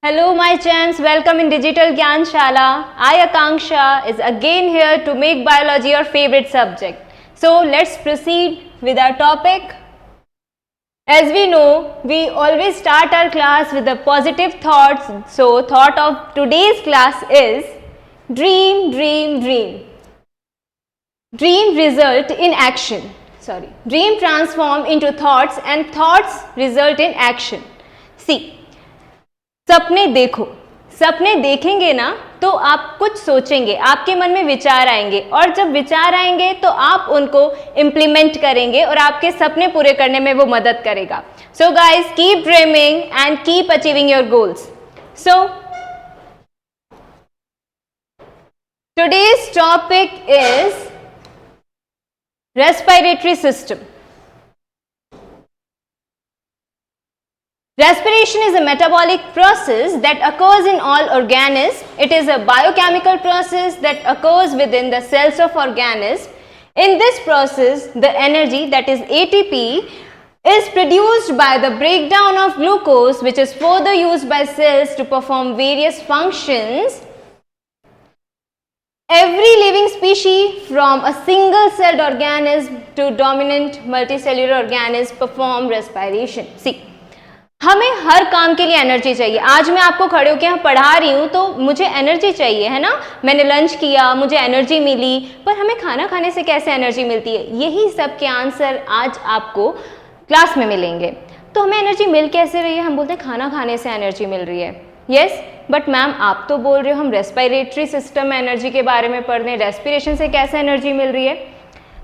Hello my champs, welcome in Digital Gyan Shala. I Akanksha is again here to make biology your favorite subject. So let's proceed with our topic. As we know, we always start our class with the positive thoughts. So thought of today's class is dream, dream, dream. Dream result in action. Dream transform into thoughts and thoughts result in action. See, सपने देखो, सपने देखेंगे ना तो आप कुछ सोचेंगे, आपके मन में विचार आएंगे और जब विचार आएंगे तो आप उनको इम्प्लीमेंट करेंगे और आपके सपने पूरे करने में वो मदद करेगा. So guys, keep dreaming and keep achieving your goals. So today's topic is respiratory system. Respiration is a metabolic process that occurs in all organisms. It is a biochemical process that occurs within the cells of organisms. In this process, the energy, that is ATP, is produced by the breakdown of glucose, which is further used by cells to perform various functions. Every living species from a single celled organism to dominant multicellular organism perform respiration. See, हमें हर काम के लिए energy चाहिए. आज मैं आपको खड़े होकर यहाँ पढ़ा रही हूँ तो मुझे एनर्जी चाहिए, है ना. मैंने लंच किया, मुझे एनर्जी मिली, पर हमें खाना खाने से कैसे एनर्जी मिलती है, यही सब के आंसर आज आपको क्लास में मिलेंगे. तो हमें एनर्जी मिल कैसे रही है? हम बोलते हैं खाना खाने से एनर्जी मिल रही है. यस, बट मैम आप तो बोल रहे हो हम रेस्पिरेटरी सिस्टम में एनर्जी के बारे में पढ़ रहे हैं, रेस्पिरेशन से कैसे एनर्जी मिल रही है?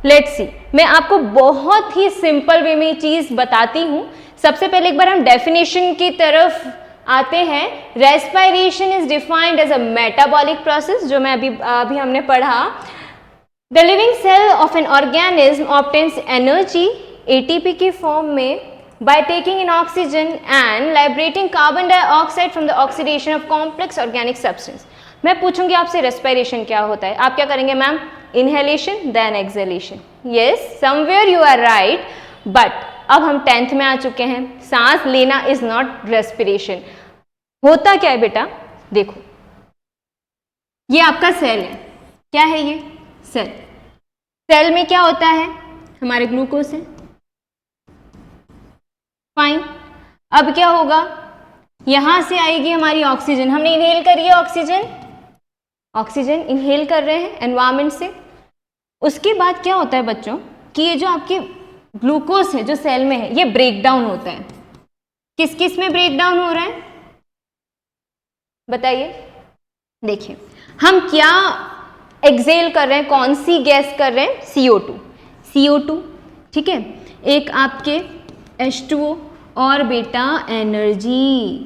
लेट्स सी, मैं आपको बहुत ही सिंपल वे में चीज़ बताती हूँ. सबसे पहले एक बार हम डेफिनेशन की तरफ आते हैं. Respiration is defined as a metabolic process, जो मैं अभी हमने पढ़ा. The living cell of an organism obtains energy ATP की फॉर्म में by taking in oxygen and liberating carbon dioxide from the oxidation of complex organic substance. मैं पूछूंगी आपसे रेस्पिरेशन क्या होता है, आप क्या करेंगे ma'am? Inhalation then exhalation. Yes, somewhere you are right, but अब हम 10th में आ चुके हैं. सांस लेना इज नॉट रेस्पिरेशन. होता क्या है बेटा? देखो, ये आपका सेल है. क्या है ये? सेल. सेल में क्या होता है? हमारे ग्लूकोज है. फाइन. अब क्या होगा? यहां से आएगी हमारी ऑक्सीजन. हमने इनहेल करी है ऑक्सीजन, ऑक्सीजन इनहेल कर रहे हैं एनवायरमेंट से. उसके बाद क्या होता है बच्चों कि ये जो आपकी ग्लूकोज है जो सेल में है, ये ब्रेक डाउन होता है. किस किस में ब्रेक डाउन हो रहा है बताइए? देखिए, हम क्या एक्सेल कर रहे हैं, कौन सी गैस कर रहे हैं? CO2. CO2, ठीक है. एक आपके H2O और बेटा एनर्जी.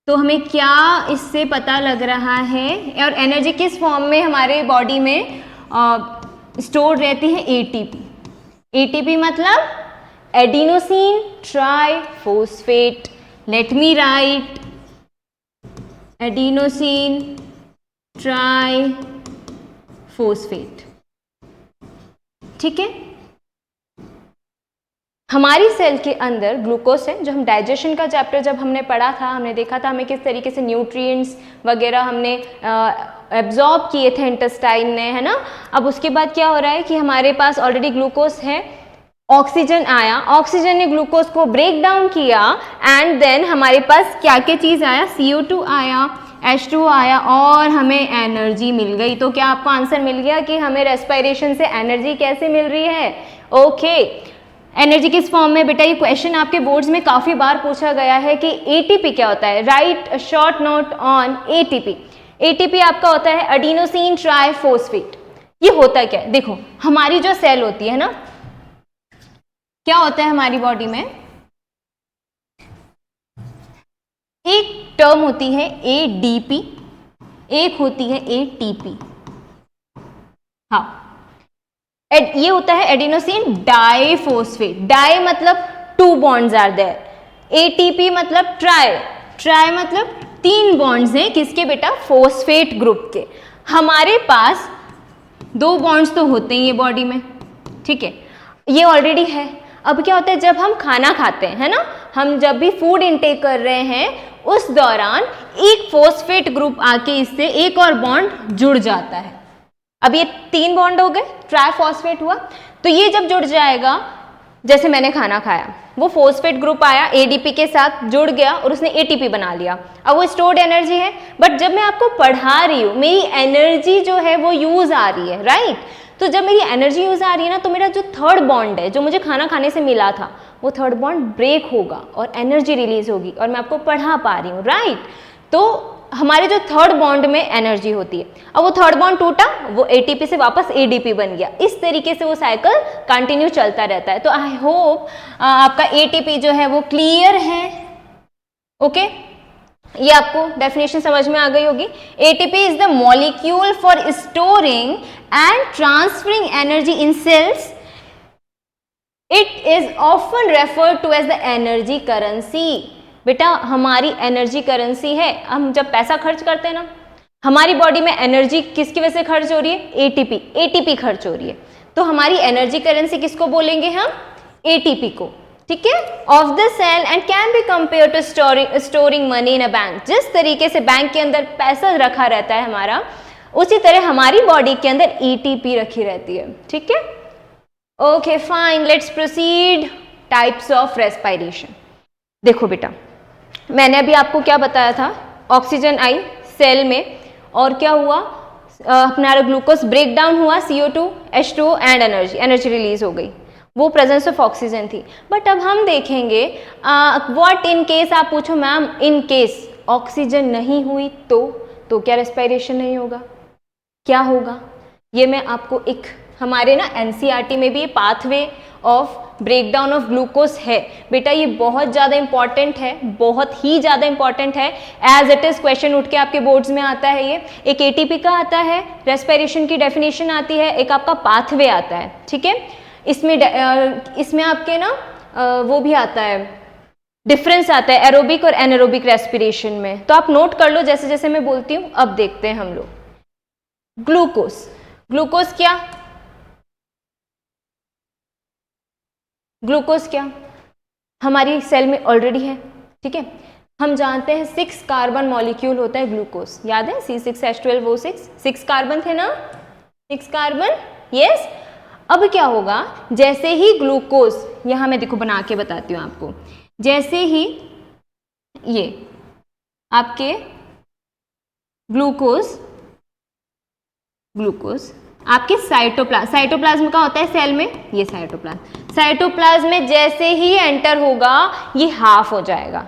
तो हमें क्या इससे पता लग रहा है? और एनर्जी किस फॉर्म में हमारे बॉडी में स्टोर रहती है? ATP. ATP मतलब adenosine triphosphate. Let me right, adenosine triphosphate. ठीक है. हमारी सेल के अंदर ग्लूकोज है, जो हम डाइजेशन का चैप्टर जब हमने पढ़ा था, हमने देखा था हमें किस तरीके से न्यूट्रिएंट्स वगैरह हमने एब्जॉर्ब किए थे इंटेस्टाइन ने, है ना. अब उसके बाद क्या हो रहा है कि हमारे पास ऑलरेडी ग्लूकोज है, ऑक्सीजन आया, ऑक्सीजन ने ग्लूकोज को ब्रेक डाउन किया एंड देन हमारे पास क्या क्या चीज़ आया? CO2 आया, H2O आया और हमें एनर्जी मिल गई. तो क्या आपको आंसर मिल गया कि हमें रेस्पिरेशन से एनर्जी कैसे मिल रही है? ओके. एनर्जी किस फॉर्म में बेटा? ये क्वेश्चन आपके बोर्ड्स में काफ़ी बार पूछा गया है कि ATP क्या होता है. Right a short note on ATP. ATP आपका होता है एडिनोसिन ट्राइफॉस्फेट. ये होता क्या है? देखो, हमारी जो सेल होती है ना, क्या होता है हमारी बॉडी में? एक टर्म होती है ADP, एक होती है ATP. हाँ, ये होता है एडिनोसिन डाइफॉस्फेट. डाई मतलब 2 बॉन्ड्स आर देयर. ATP मतलब ट्राई. ट्राई मतलब 3 बॉन्ड्स हैं. किसके बेटा? फॉस्फेट ग्रुप के. हमारे पास 2 बॉन्ड्स तो होते ही ये बॉडी में, ठीक है, ये ऑलरेडी है. अब क्या होता है जब हम खाना खाते हैं, है ना, हम जब भी फूड इनटेक कर रहे हैं उस दौरान एक फॉस्फेट ग्रुप आके इससे एक और बॉन्ड जुड़ जाता है। अब ये 3 बॉन्ड हो गए, ट्राइफॉस्फेट हुआ। तो ये जब जुड़ जाएगा, जैसे मैंने खाना खाया, वो फॉस्फेट ग्रुप आया एडीपी के साथ जुड़ गया और उसने एटीपी बना लिया। अब वो स्टोर्ड एनर्जी है, बट जब मैं आपको पढ़ा रही हूँ मेरी एनर्जी जो है वो यूज आ रही है, राइट। तो जब मेरी एनर्जी यूज आ रही है ना, तो मेरा जो थर्ड बॉन्ड है जो मुझे खाना खाने से मिला था, वो थर्ड बॉन्ड ब्रेक होगा और एनर्जी रिलीज होगी और मैं आपको पढ़ा पा रही हूँ, राइट। तो हमारे जो थर्ड बॉन्ड में एनर्जी होती है, अब वो थर्ड बॉन्ड टूटा, वो एटीपी से वापस एडीपी बन गया। इस तरीके से वो साइकिल कंटिन्यू चलता रहता है। तो आई होप आपका एटीपी जो है वो क्लियर है। ओके, ये आपको डेफिनेशन समझ में आ गई होगी। ATP is the molecule for storing and transferring energy in cells. It is often referred to as the energy currency. बेटा हमारी एनर्जी करेंसी है। हम जब पैसा खर्च करते हैं ना, हमारी बॉडी में एनर्जी किसकी वजह से खर्च हो रही है? एटीपी, एटीपी खर्च हो रही है। तो हमारी एनर्जी करेंसी किसको बोलेंगे हम? एटीपी को, ठीक है। Of the cell and can be compare to storing money in a bank. जिस तरीके से बैंक के अंदर पैसा रखा रहता है हमारा, उसी तरह हमारी बॉडी के अंदर एटीपी रखी रहती है, ठीक है। Okay fine, let's proceed. Types of respiration. देखो बेटा, मैंने अभी आपको क्या बताया था, ऑक्सीजन आई सेल में और क्या हुआ, अपना ग्लूकोज ब्रेक डाउन हुआ, CO2 H2 and energy release हो गई, वो प्रेजेंस ऑफ ऑक्सीजन थी। बट अब हम देखेंगे व्हाट इन केस, आप पूछो मैम इन केस ऑक्सीजन नहीं हुई तो क्या रेस्पिरेशन नहीं होगा, क्या होगा? ये मैं आपको एक हमारे ना NCERT में भी ये pathway of breakdown of glucose है बेटा, ये बहुत ज़्यादा इंपॉर्टेंट है, बहुत ही ज़्यादा इंपॉर्टेंट है। एज इट इज़ क्वेश्चन उठ के आपके बोर्ड्स में आता है। ये एक एटीपी का आता है, रेस्पिरेशन की डेफिनेशन आती है, एक आपका पाथवे आता है, ठीक है। इसमें आपके ना वो भी आता है, डिफरेंस आता है एरोबिक और एनारोबिक रेस्पिरेशन में। तो आप नोट कर लो जैसे जैसे मैं बोलती हूँ। अब देखते हैं हम लोग ग्लूकोज। ग्लूकोज क्या? ग्लूकोज क्या हमारी सेल में ऑलरेडी है, ठीक है। हम जानते हैं 6 कार्बन मॉलिक्यूल होता है ग्लूकोज, याद है C6H12O6, 6 कार्बन थे ना, 6 कार्बन, यस। अब क्या होगा, जैसे ही ग्लूकोज, यहां मैं देखो बना के बताती हूँ आपको, जैसे ही ये आपके ग्लूकोज आपके साइटोप्लाज्म का होता है सेल में, ये साइटोप्लाज्म में जैसे ही एंटर होगा ये हाफ हो जाएगा।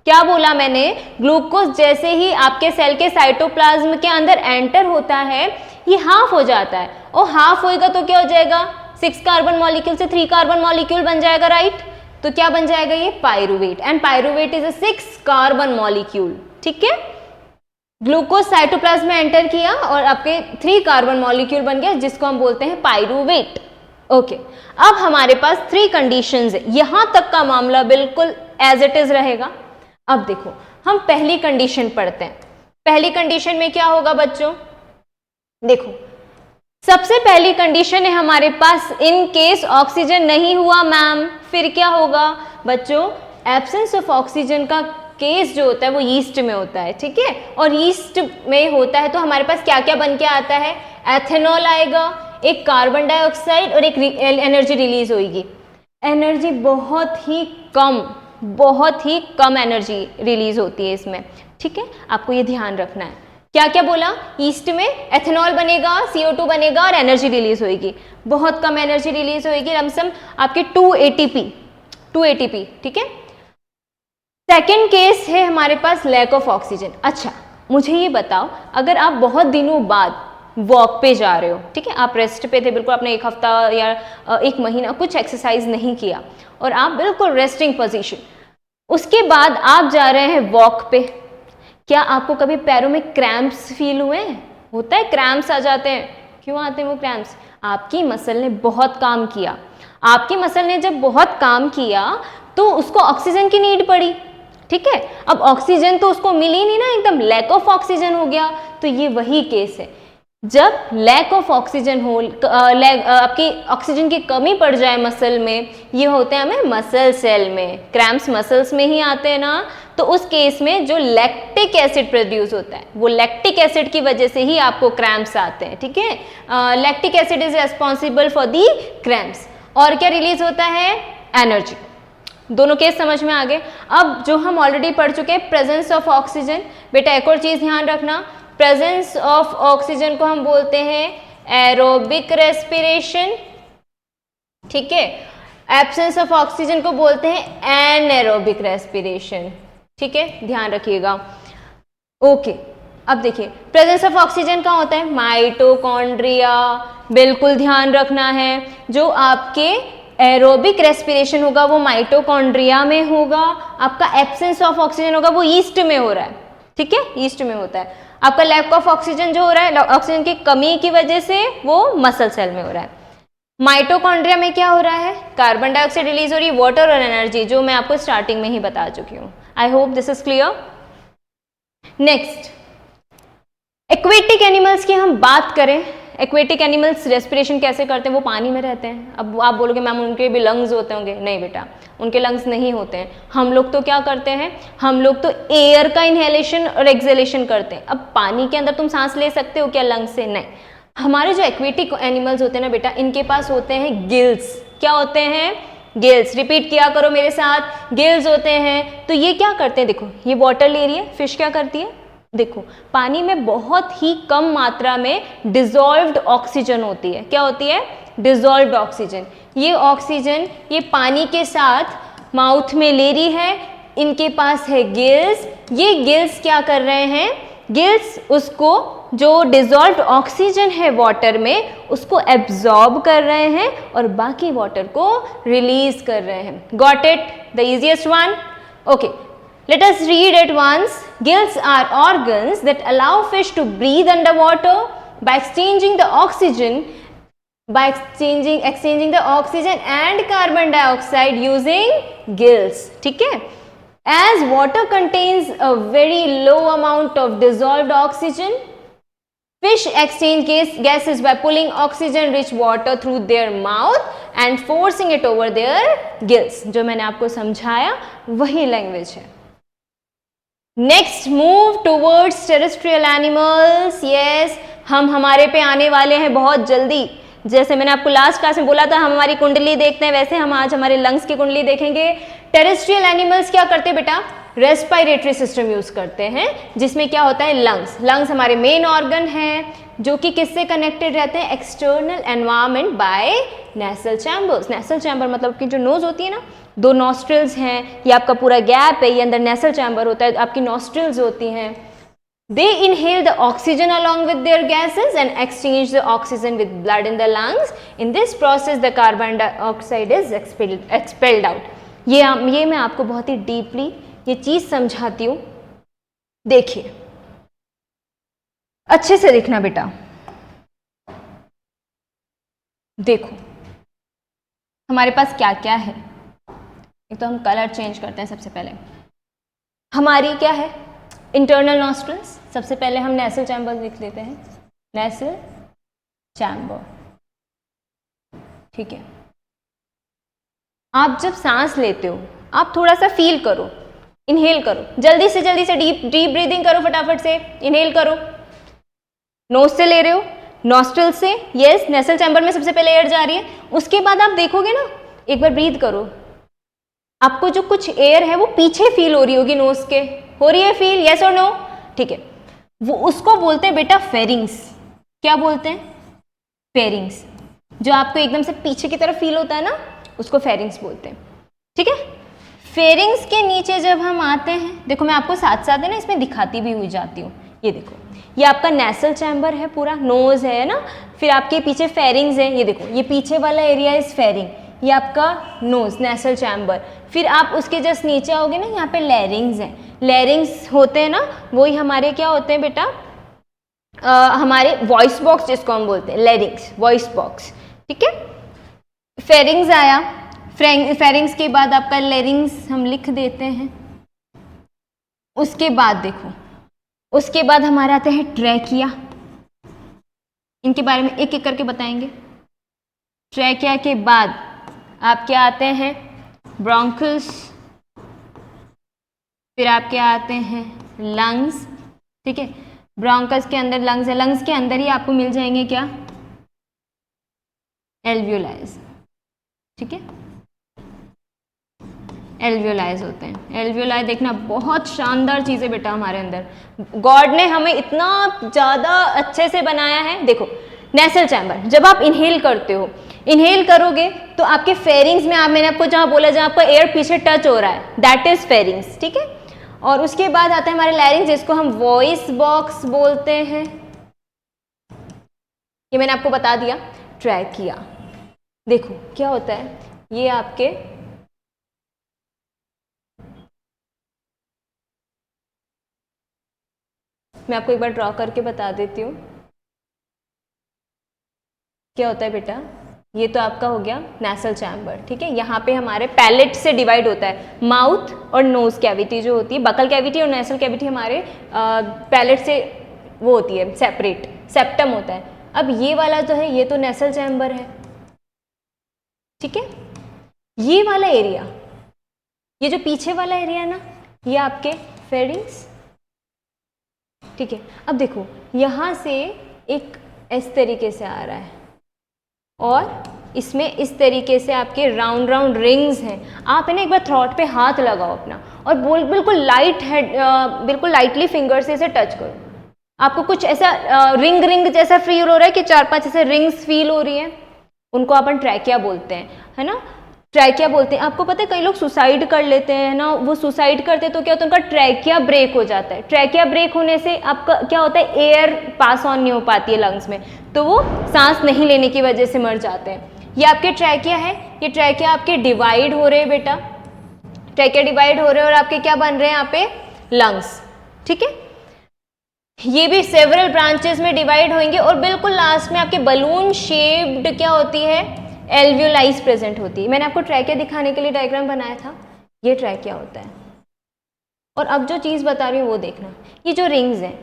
क्या बोला मैंने? ग्लूकोज जैसे ही आपके सेल के साइटोप्लाज्म के अंदर एंटर होता है ये हाफ हो जाता है, और हाफ होएगा तो क्या हो जाएगा? 6 कार्बन मॉलिक्यूल से 3 कार्बन मॉलिक्यूल बन जाएगा, राइट। तो क्या बन जाएगा? ये pyruvate, and pyruvate is a 6 carbon molecule, ठीक है। ग्लूकोज साइटोप्लाज्म में एंटर किया और आपके 3 कार्बन मॉलिक्यूल बन गया, जिसको हम बोलते हैं पायरुवेट। ओके, अब हमारे पास 3 कंडीशंस है, यहां तक का मामला बिल्कुल एज इट इज रहेगा। अब देखो हम पहली कंडीशन पढ़ते हैं। पहली कंडीशन में क्या होगा बच्चों? देखो सबसे पहली कंडीशन है हमारे पास इन केस ऑक्सीजन नहीं हुआ मैम, फिर क्या होगा बच्चों? एब्सेंस ऑफ ऑक्सीजन का केस जो होता है वो यीस्ट में होता है, ठीक है। और यीस्ट में होता है तो हमारे पास क्या क्या बन के आता है? एथेनॉल आएगा, एक कार्बन डाइऑक्साइड और एक एनर्जी रिलीज होगी। एनर्जी बहुत ही कम एनर्जी रिलीज होती है इसमें, ठीक है। आपको ये ध्यान रखना है। क्या क्या बोला? ईस्ट में एथेनॉल बनेगा, CO2 बनेगा और एनर्जी रिलीज होगी। बहुत कम एनर्जी रिलीज होगी, लमसम आपकी 2 ATP, ठीक है। सेकेंड केस है हमारे पास लैक ऑफ ऑक्सीजन। अच्छा मुझे ये बताओ, अगर आप बहुत दिनों बाद वॉक पे जा रहे हो, ठीक है, आप रेस्ट पे थे बिल्कुल, आपने 1 हफ्ता या 1 महीना कुछ एक्सरसाइज नहीं किया और आप बिल्कुल रेस्टिंग पोजीशन, उसके बाद आप जा रहे हैं वॉक पे, क्या आपको कभी पैरों में क्रैम्प्स फील हुए? होता है, क्रैम्प्स आ जाते हैं। क्यों आते हैं वो क्रैम्प्स? आपकी मसल ने बहुत काम किया। आपकी मसल ने जब बहुत काम किया तो उसको ऑक्सीजन की नीड पड़ी, ठीक है। अब ऑक्सीजन तो उसको मिली नहीं ना, एकदम लैक ऑफ ऑक्सीजन हो गया। तो ये वही केस है, जब लैक ऑफ ऑक्सीजन हो, आपकी ऑक्सीजन की कमी पड़ जाए मसल में, ये होते हैं हमें मसल सेल में। क्रैम्प्स मसल्स में ही आते हैं ना, तो उस केस में जो लैक्टिक एसिड प्रोड्यूस होता है वो लैक्टिक एसिड की वजह से ही आपको क्रैम्प्स आते हैं, ठीक है। Lactic acid is responsible for the cramps. और क्या रिलीज होता है? एनर्जी। दोनों केस समझ में आ गए। अब जो हम ऑलरेडी पढ़ चुके हैं, प्रेजेंस ऑफ ऑक्सीजन। बेटा एक और चीज ध्यान रखना, प्रेजेंस ऑफ ऑक्सीजन को हम बोलते हैं एरोबिक रेस्पिरेशन, ठीक है। एब्सेंस ऑफ ऑक्सीजन को बोलते हैं एनएरोबिक रेस्पिरेशन, ठीक है, ध्यान रखिएगा। ओके, अब देखिए प्रेजेंस ऑफ ऑक्सीजन कहाँ होता है? माइटोकॉन्ड्रिया, बिल्कुल ध्यान रखना है। जो आपके एरोबिक रेस्पिरेशन होगा वो माइटोकॉन्ड्रिया में होगा, आपका एब्सेंस ऑफ ऑक्सीजन होगा वो ईस्ट में हो रहा है, ठीक है, ईस्ट में होता है। आपका लैक ऑफ ऑक्सीजन जो हो रहा है, ऑक्सीजन की कमी की वजह से, वो मसल सेल में हो रहा है। माइटोकॉन्ड्रिया में क्या हो रहा है? कार्बन डाइऑक्साइड रिलीज हो रही है, वाटर और एनर्जी, जो मैं आपको स्टार्टिंग में ही बता चुकी हूँ। I hope this is clear. Next, aquatic animals की हम बात करें। एक्वेटिक एनिमल्स रेस्पिरेशन कैसे करते हैं? वो पानी में रहते हैं। अब आप बोलोगे मैम उनके भी लंग्स होते होंगे। नहीं बेटा, उनके लंग्स नहीं होते हैं। हम लोग तो क्या करते हैं? हम लोग तो एयर का इनहेलेशन और एक्सहेलेशन करते हैं। अब पानी के अंदर तुम सांस ले सकते हो क्या लंग्स से? नहीं। हमारे जो एक्वेटिक एनिमल्स होते हैं ना बेटा, इनके पास होते हैं गिल्स। क्या होते हैं? गिल्स। रिपीट किया करो मेरे साथ, गिल्स होते हैं। तो ये क्या करते हैं? देखो ये वाटर ले रही है, फिश क्या करती है? देखो पानी में बहुत ही कम मात्रा में डिसॉल्व्ड ऑक्सीजन होती है। क्या होती है? Dissolved oxygen. ये ऑक्सीजन ये पानी के साथ माउथ में ले रही है, इनके पास है गिल्स। ये गिल्स क्या कर रहे हैं? गिल्स उसको जो डिसॉल्व्ड ऑक्सीजन है वाटर में उसको एब्जॉर्ब कर रहे हैं और बाकी वाटर को रिलीज कर रहे हैं। Got it? The easiest one. Okay, let us read it once. Gills are organs that allow fish to breathe underwater by exchanging the oxygen and carbon dioxide using gills. ठीक है? As water contains a very low amount of dissolved oxygen, fish exchange gases by pulling oxygen-rich water through their mouth and forcing it over their gills. जो मैंने आपको समझाया वही language है। Next, move towards terrestrial animals. Yes, हम हमारे पे आने वाले हैं बहुत जल्दी। जैसे मैंने आपको लास्ट क्लास में बोला था हम हमारी कुंडली देखते हैं, वैसे हम आज हमारे लंग्स की कुंडली देखेंगे। टेरेस्ट्रियल एनिमल्स क्या करते हैं बेटा? रेस्पिरेटरी सिस्टम यूज करते हैं, जिसमें क्या होता है? लंग्स। लंग्स हमारे मेन ऑर्गन हैं जो कि किससे कनेक्टेड रहते हैं? एक्सटर्नल एनवायरमेंट बाय नेसल चैम्बर्स। नेसल चैम्बर मतलब कि जो नोज होती है ना, दो नॉस्ट्रिल्स हैं, ये आपका पूरा गैप है, ये अंदर नेसल चैम्बर होता है, आपकी नॉस्ट्रिल्स होती हैं। They inhale the oxygen along with their gases and exchange the oxygen with blood in the lungs. In this process, the carbon dioxide is expelled out. ये मैं आपको बहुत ही डीपली ये चीज समझाती हूँ। देखिए, अच्छे से देखना बेटा। देखो हमारे पास क्या क्या है। एक तो हम कलर चेंज करते हैं। सबसे पहले हमारी क्या है? Internal nostrils. सबसे पहले हम नेसल चैम्बर लिख लेते हैं, नेसल चैम्बर, ठीक है। आप जब सांस लेते हो आप थोड़ा सा फील करो, इनहेल करो, जल्दी से डीप ब्रीदिंग करो, फटाफट से इनहेल करो। नोज से ले रहे हो, नॉस्ट्रल से, यस, नेसल चैम्बर में सबसे पहले एयर जा रही है। उसके बाद आप देखोगे ना, एक बार ब्रीथ करो, आपको जो कुछ एयर है वो पीछे फील हो रही होगी नोज के, हो रही है फील? यस और नो? ठीक है, वो उसको बोलते हैं बेटा फेरिंग्स। क्या बोलते हैं? फेरिंग्स। जो आपको एकदम से पीछे की तरफ फील होता है ना, उसको फेरिंग्स बोलते हैं, ठीक है। फेरिंग्स के नीचे जब हम आते हैं, देखो मैं आपको साथ साथ है ना इसमें दिखाती भी हुई जाती हूँ। ये देखो, ये आपका नेसल चैम्बर है, पूरा नोज है ना, फिर आपके पीछे फेरिंग्स है। ये देखो, ये पीछे वाला एरिया इज फेरिंग, ये आपका नोज, नेसल चैम्बर। फिर आप उसके जस्ट नीचे आओगे ना, यहाँ पे लैरिंग्स हैं। लैरिंग्स होते हैं ना, वही हमारे क्या होते हैं बेटा? हमारे वॉइस बॉक्स, जिसको हम बोलते हैं लैरिंग्स, वॉइस बॉक्स, ठीक है। फेरिंग्स आया, फेरिंग्स के बाद आपका लैरिंग्स हम लिख देते हैं। उसके बाद देखो, उसके बाद हमारे आते हैं ट्रैकिया। इनके बारे में एक एक करके बताएंगे। ट्रैकिया के बाद आपके आते हैं ब्रोंकल्स, फिर आपके आते हैं लंग्स, ठीक है, ब्रोंकस के अंदर लंग्स है, लंग्स के अंदर ही आपको मिल जाएंगे क्या, एल्वियोलाइज, ठीक है, एल्वियोलाइज होते हैं। एल्वियोलाई देखना बहुत शानदार चीज़ है बेटा, हमारे अंदर गॉड ने हमें इतना ज़्यादा अच्छे से बनाया है। देखो नेसल चैम्बर, जब आप इनहेल करते हो, इनहेल करोगे तो आपके फेरिंग्स में, आप मैंने आपको जहाँ बोला जहाँ आपका एयर पीछे टच हो रहा है, दैट इज फेरिंग्स, ठीक है। और उसके बाद आता है हमारे लैरिंग्स, जिसको हम वॉइस बॉक्स बोलते हैं, ये मैंने आपको बता दिया। ट्रैकिया, देखो क्या होता है, ये आपके मैं आपको एक बार ड्रॉ करके बता देती हूँ क्या होता है बेटा। ये तो आपका हो गया नेसल चैम्बर, ठीक है। यहाँ पे हमारे पैलेट से डिवाइड होता है, माउथ और नोज कैविटी जो होती है, बकल कैविटी और नेसल कैविटी हमारे पैलेट से वो होती है सेपरेट, सेप्टम होता है। अब ये वाला जो है ये तो नेसल चैम्बर है, ठीक है। ये वाला एरिया, ये जो पीछे वाला एरिया है ना, ये आपके फेरिंग्स, ठीक है। अब देखो यहाँ से एक इस तरीके से आ रहा है और इसमें इस तरीके से आपके राउंड राउंड रिंग्स हैं। आप है ना एक बार थ्रॉट पे हाथ लगाओ अपना और बिल्कुल लाइट हेड, बिल्कुल लाइटली फिंगर से इसे टच करो। आपको कुछ ऐसा रिंग रिंग जैसा फील हो रहा है कि 4-5 ऐसे रिंग्स फील हो रही है, उनको अपन ट्रैकिया बोलते हैं, है ना, ट्रैकिया बोलते हैं। आपको पता है कई लोग सुसाइड कर लेते हैं ना, वो सुसाइड करते हैं तो क्या होता है, उनका ट्रैकिया ब्रेक हो जाता है। ट्रैकिया ब्रेक होने से आपका क्या होता है, एयर पास ऑन नहीं हो पाती है लंग्स में, तो वो सांस नहीं लेने की वजह से मर जाते हैं। ये आपके ट्रैकिया है, ये ट्रैकिया आपके डिवाइड हो रहे हैं बेटा, ट्रैकिया डिवाइड हो रहे हैं और आपके क्या बन रहे हैं यहाँ पे, लंग्स, ठीक है। ये भी सेवरल ब्रांचेस में डिवाइड होंगे और बिल्कुल लास्ट में आपके बलून शेप्ड क्या होती है, एल्वियोलाइज प्रेजेंट होती है। मैंने आपको ट्रैकिया दिखाने के लिए डायग्राम बनाया था, ये ट्रैकिया होता है। और अब जो चीज़ बता रही हूँ वो देखना, ये जो रिंग्स हैं,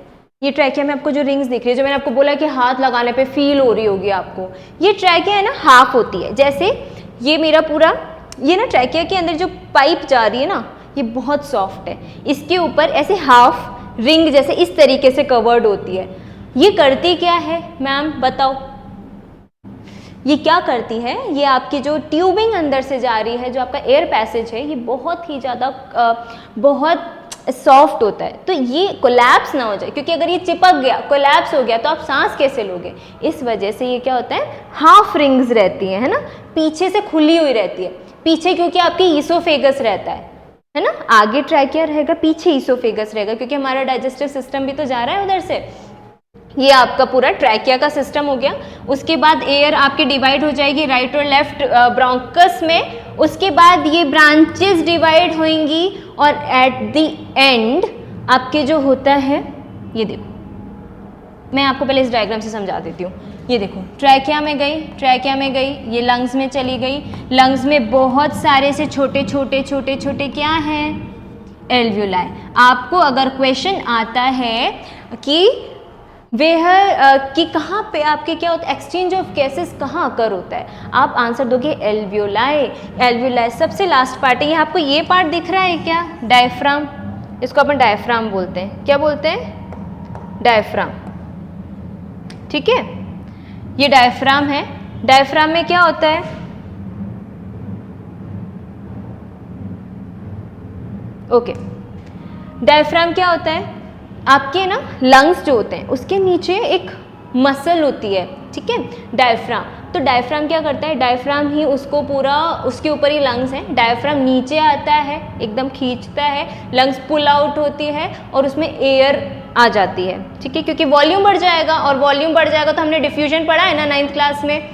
ये ट्रैकिया में आपको जो रिंग्स दिख रही है, जो मैंने आपको बोला कि हाथ लगाने पे फील हो रही होगी आपको, ये ट्रैकिया है ना हाफ होती है। जैसे ये मेरा पूरा, ये ना ट्रैकिया के अंदर जो पाइप जा रही है ना, ये बहुत सॉफ्ट है, इसके ऊपर ऐसे हाफ रिंग जैसे इस तरीके से कवर्ड होती है। ये करती क्या है मैम बताओ, ये क्या करती है, ये आपकी जो ट्यूबिंग अंदर से जा रही है, जो आपका एयर पैसेज है, ये बहुत ही ज़्यादा बहुत सॉफ्ट होता है, तो ये कोलैप्स ना हो जाए, क्योंकि अगर ये चिपक गया, कोलैप्स हो गया तो आप सांस कैसे लोगे। इस वजह से ये क्या होता है, हाफ रिंग्स रहती है ना, पीछे से खुली हुई रहती है। पीछे क्योंकि आपकी ईसोफेगस रहता है ना, आगे ट्रैकिया रहेगा, पीछे ईसोफेगस रहेगा, क्योंकि हमारा डाइजेस्टिव सिस्टम भी तो जा रहा है उधर से। ये आपका पूरा ट्रैकिया का सिस्टम हो गया। उसके बाद एयर आपकी डिवाइड हो जाएगी राइट और लेफ्ट ब्रोंकस में। उसके बाद ये ब्रांचेस डिवाइड होंगी और एट द एंड आपके जो होता है, ये देखो मैं आपको पहले इस डायग्राम से समझा देती हूँ। ये देखो ट्रैकिया में गई, ट्रैकिया में गई, ये लंग्स में चली गई, लंग्स में बहुत सारे से छोटे छोटे छोटे छोटे क्या हैं, एल्वियोलाई। आपको अगर क्वेश्चन आता है कि वह कि कहाँ पे आपके क्या होता है, एक्सचेंज ऑफ गैसेस कहाँ अकर होता है, आप आंसर दोगे एल्वियोलाई। एल्वियोलाई सबसे लास्ट पार्ट है। ये आपको ये पार्ट दिख रहा है क्या, डायफ्राम, इसको अपन डायफ्राम बोलते हैं। क्या बोलते हैं, डायफ्राम, ठीक है। ये डायफ्राम है। डायफ्राम में क्या होता है, ओके, डायफ्राम क्या होता है, आपके ना लंग्स जो होते हैं उसके नीचे एक मसल होती है, ठीक है, डायफ्राम। तो डायफ्राम क्या करता है, डायफ्राम ही उसको पूरा, उसके ऊपर ही लंग्स हैं, डायफ्राम नीचे आता है, एकदम खींचता है, लंग्स पुल आउट होती है और उसमें एयर आ जाती है, ठीक है, क्योंकि वॉल्यूम बढ़ जाएगा, और वॉल्यूम बढ़ जाएगा तो हमने डिफ्यूजन पढ़ा है ना 9th क्लास में,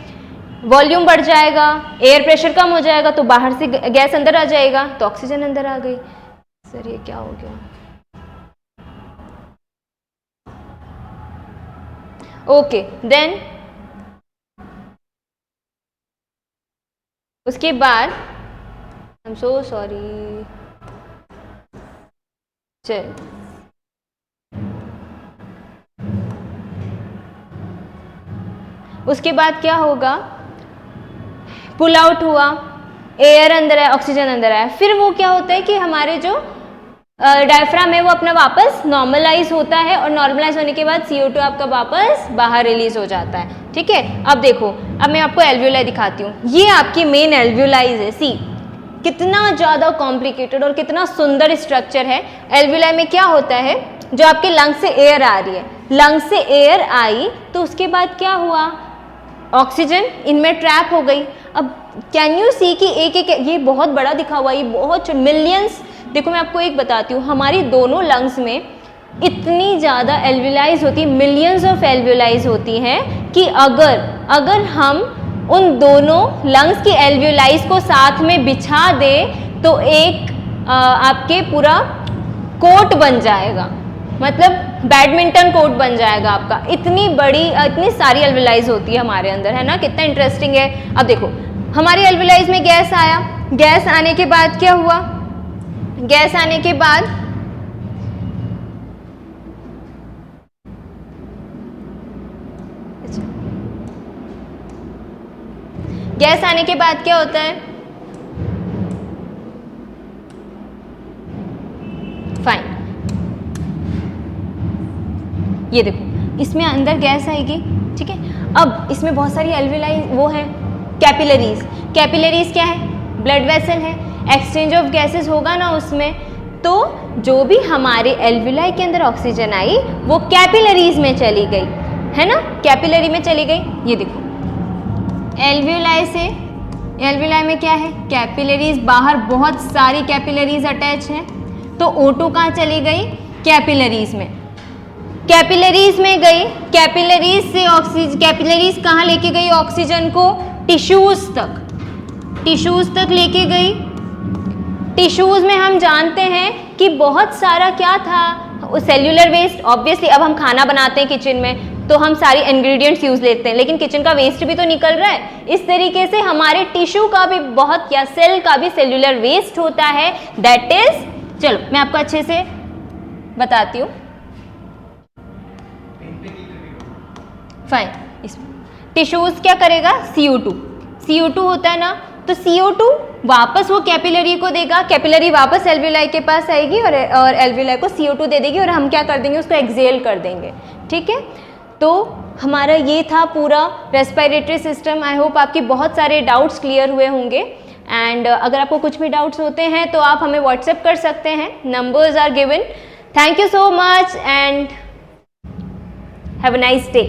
वॉल्यूम बढ़ जाएगा, एयर प्रेशर कम हो जाएगा तो बाहर से गैस अंदर आ जाएगा, तो ऑक्सीजन अंदर आ गई। सर ये क्या हो गया, ओके देन उसके बाद आई एम सो सॉरी, चल उसके बाद क्या होगा, पुल आउट हुआ, एयर अंदर है, ऑक्सीजन अंदर आया, फिर वो क्या होता है कि हमारे जो डायफ्राम है वो अपना वापस नॉर्मलाइज होता है और नॉर्मलाइज होने के बाद CO2 आपका वापस बाहर रिलीज हो जाता है। ठीक है, अब देखो, अब मैं आपको एल्वियोलाई दिखाती हूँ। ये आपकी मेन एल्वियोलाइज है। सी कितना ज़्यादा कॉम्प्लिकेटेड और कितना सुंदर स्ट्रक्चर है। एल्वियोलाई में क्या होता है, जो आपके लंग से एयर आ रही है, लंग से एयर आई तो उसके बाद क्या हुआ, ऑक्सीजन इनमें ट्रैप हो गई। अब कैन यू सी कि एक एक, ये बहुत बड़ा दिखा हुआ, ये बहुत मिलियंस। देखो मैं आपको एक बताती हूँ, हमारी दोनों लंग्स में इतनी ज़्यादा एल्वियोलाइज होती, मिलियंस ऑफ एल्वियोलाइज होती हैं कि अगर हम उन दोनों लंग्स की एल्वियोलाइज को साथ में बिछा दें तो एक आपके पूरा कोर्ट बन जाएगा, मतलब बैडमिंटन कोर्ट बन जाएगा आपका। इतनी बड़ी, इतनी सारी एल्वियोलाइज होती है हमारे अंदर, है ना, कितना इंटरेस्टिंग है। अब देखो हमारी एल्वियोलाइज में गैस आया, गैस आने के बाद क्या हुआ, गैस आने के बाद गैस आने के बाद क्या होता है, फाइन, ये देखो इसमें अंदर गैस आएगी। ठीक है, अब इसमें बहुत सारी एल्वियोलाई वो है, कैपिलरीज। कैपिलरीज क्या है, ब्लड वेसल है, एक्सचेंज ऑफ गैसेस होगा ना उसमें, तो जो भी हमारे एल्वियोलाई के अंदर ऑक्सीजन आई वो कैपिलरीज में चली गई, है ना, कैपिलरी में चली गई। ये देखो एल्वियोलाई से, एल्वियोलाई में क्या है, कैपिलरीज, बाहर बहुत सारी कैपिलरीज अटैच हैं, तो O2 कहाँ चली गई, कैपिलरीज में, कैपिलरीज में गई। कैपिलरीज से ऑक्सीजन, कैपिलरीज कहाँ लेके गई ऑक्सीजन को, टिश्यूज तक, टिश्यूज तक लेके गई। टिश्यूज में हम जानते हैं कि बहुत सारा क्या था, सेल्यूलर वेस्ट। ऑब्वियसली अब हम खाना बनाते हैं किचन में तो हम सारी इंग्रेडिएंट्स यूज लेते हैं, लेकिन किचन का वेस्ट भी तो निकल रहा है। इस तरीके से हमारे टिश्यू का भी बहुत, या सेल का भी सेल्यूलर वेस्ट होता है, दैट इज, चलो मैं आपको अच्छे से बताती हूँ। फाइन, इसमें टिश्यूज क्या करेगा, CO2 होता है ना, तो CO2 वापस वो कैपिलरी को देगा, कैपिलरी वापस एल्वियोलाई के पास आएगी और एल्वियोलाई को CO2 दे देगी और हम क्या कर देंगे, उसको एक्सहेल कर देंगे। ठीक है, तो हमारा ये था पूरा रेस्पिरेटरी सिस्टम। आई होप आपकी बहुत सारे डाउट्स क्लियर हुए होंगे, एंड अगर आपको कुछ भी डाउट्स होते हैं तो आप हमें व्हाट्सएप कर सकते हैं, numbers are given. Thank you so much and have a nice day.